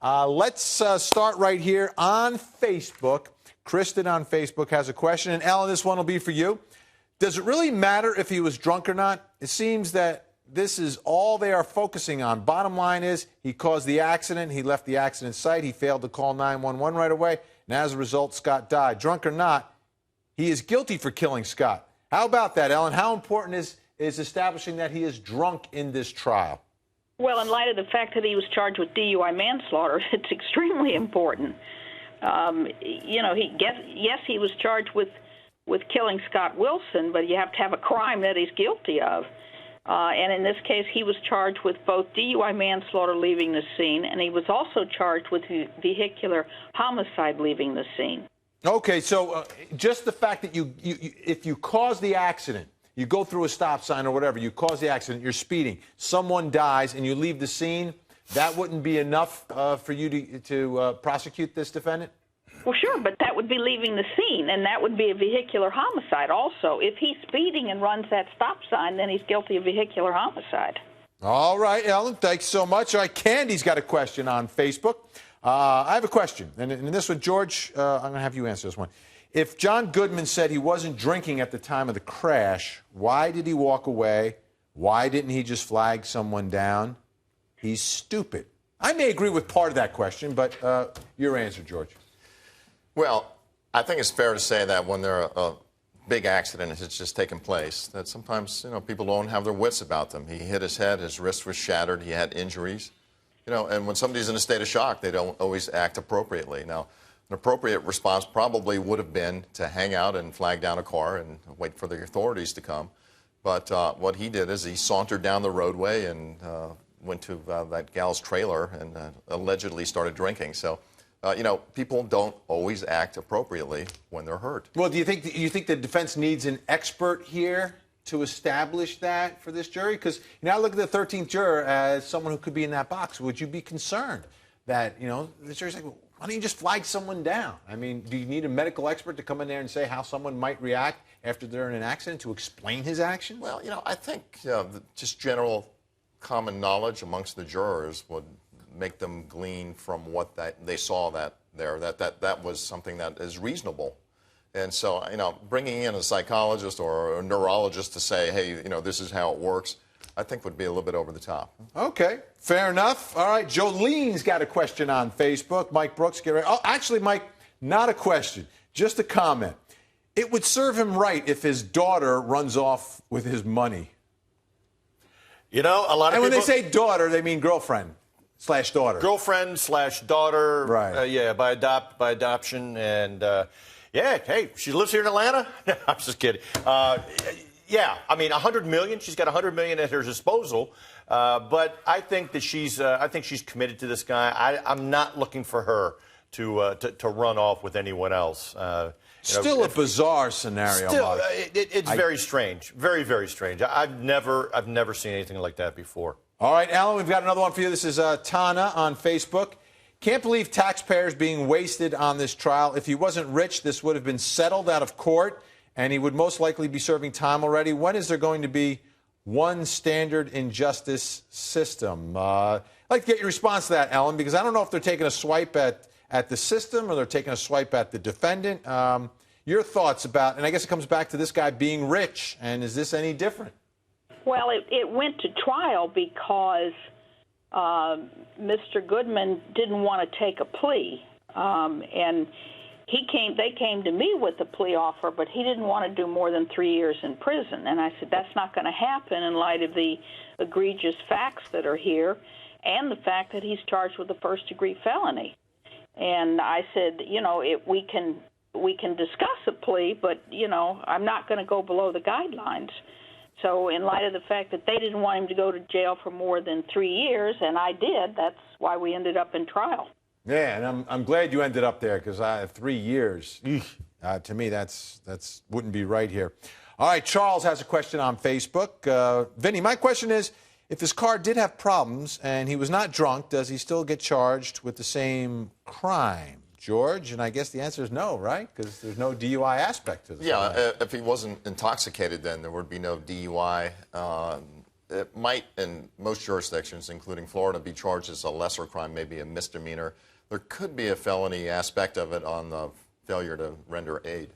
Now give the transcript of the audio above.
Let's start right here on Facebook. Kristen on Facebook has a question, and Ellen, this one will be for you. Does it really matter if he was drunk or not? It seems that this is all they are focusing on. Bottom line is he caused the accident. He left the accident site. He failed to call 911 right away. And as a result, Scott died. Drunk or not, he is guilty for killing Scott. How about that, Ellen? How important is establishing that he is drunk in this trial? Well, in light of the fact that he was charged with DUI manslaughter, it's extremely important. Yes, he was charged with killing Scott Wilson, but you have to have a crime that he's guilty of. And in this case, he was charged with both DUI manslaughter leaving the scene, and he was also charged with vehicular homicide leaving the scene. Okay, so just the fact that if you cause the accident, you go through a stop sign or whatever, you cause the accident, you're speeding, someone dies, and you leave the scene, that wouldn't be enough for you to prosecute this defendant? Well, sure, but that would be leaving the scene, and that would be a vehicular homicide also. If he's speeding and runs that stop sign, then he's guilty of vehicular homicide. All right, Ellen, thanks so much. All right, Candy's got a question on Facebook. I have a question, and this one, George, I'm going to have you answer this one. If John Goodman said he wasn't drinking at the time of the crash, why did he walk away? Why didn't he just flag someone down? He's stupid. I may agree with part of that question, but your answer, George. Well, I think it's fair to say that when there are a big accident has just taken place, that sometimes, people don't have their wits about them. He hit his head, his wrist was shattered, he had injuries. And when somebody's in a state of shock, they don't always act appropriately. Now, an appropriate response probably would have been to hang out and flag down a car and wait for the authorities to come. But what he did is he sauntered down the roadway and went to that gal's trailer and allegedly started drinking. So, people don't always act appropriately when they're hurt. Well, do you think the defense needs an expert here to establish that for this jury? Because I look at the 13th juror as someone who could be in that box. Would you be concerned that, the jury's like, well, why don't you just flag someone down? I mean, do you need a medical expert to come in there and say how someone might react after they're in an accident to explain his actions? Well, I think just general common knowledge amongst the jurors would make them glean from what they saw that was something that is reasonable. And so, bringing in a psychologist or a neurologist to say, hey, this is how it works, I think would be a little bit over the top. Okay, fair enough. All right, Jolene's got a question on Facebook. Mike Brooks, get ready. Oh, actually, Mike, not a question, just a comment. It would serve him right if his daughter runs off with his money. A lot of people... And when they say daughter, they mean girlfriend/daughter. Girlfriend/daughter. Right. By adoption. And, hey, she lives here in Atlanta? I'm just kidding. $100 million. She's got $100 million at her disposal. But I think that she's committed to this guy. I'm not looking for her to run off with anyone else. Still a bizarre scenario. It's very strange. Very, very strange. I've never seen anything like that before. All right, Alan, we've got another one for you. This is Tana on Facebook. Can't believe taxpayers being wasted on this trial. If he wasn't rich, this would have been settled out of court, and he would most likely be serving time already. When is there going to be one standard in justice system? I'd like to get your response to that, Ellen, because I don't know if they're taking a swipe at the system or they're taking a swipe at the defendant. Your thoughts about, and I guess it comes back to this guy being rich, and is this any different? Well, it went to trial because Mr. Goodman didn't want to take a plea, and they came to me with a plea offer, but he didn't want to do more than 3 years in prison. And I said, that's not going to happen in light of the egregious facts that are here and the fact that he's charged with a first-degree felony. And I said, we can discuss a plea, but, I'm not going to go below the guidelines. So in light of the fact that they didn't want him to go to jail for more than 3 years, and I did, that's why we ended up in trial. Yeah, and I'm glad you ended up there, because 3 years, to me, that's wouldn't be right here. All right, Charles has a question on Facebook. Vinny, my question is, if his car did have problems and he was not drunk, does he still get charged with the same crime? George, and I guess the answer is no, right? Because there's no DUI aspect to this. Yeah, if he wasn't intoxicated, then there would be no DUI it might, in most jurisdictions, including Florida, be charged as a lesser crime, maybe a misdemeanor. There could be a felony aspect of it on the failure to render aid.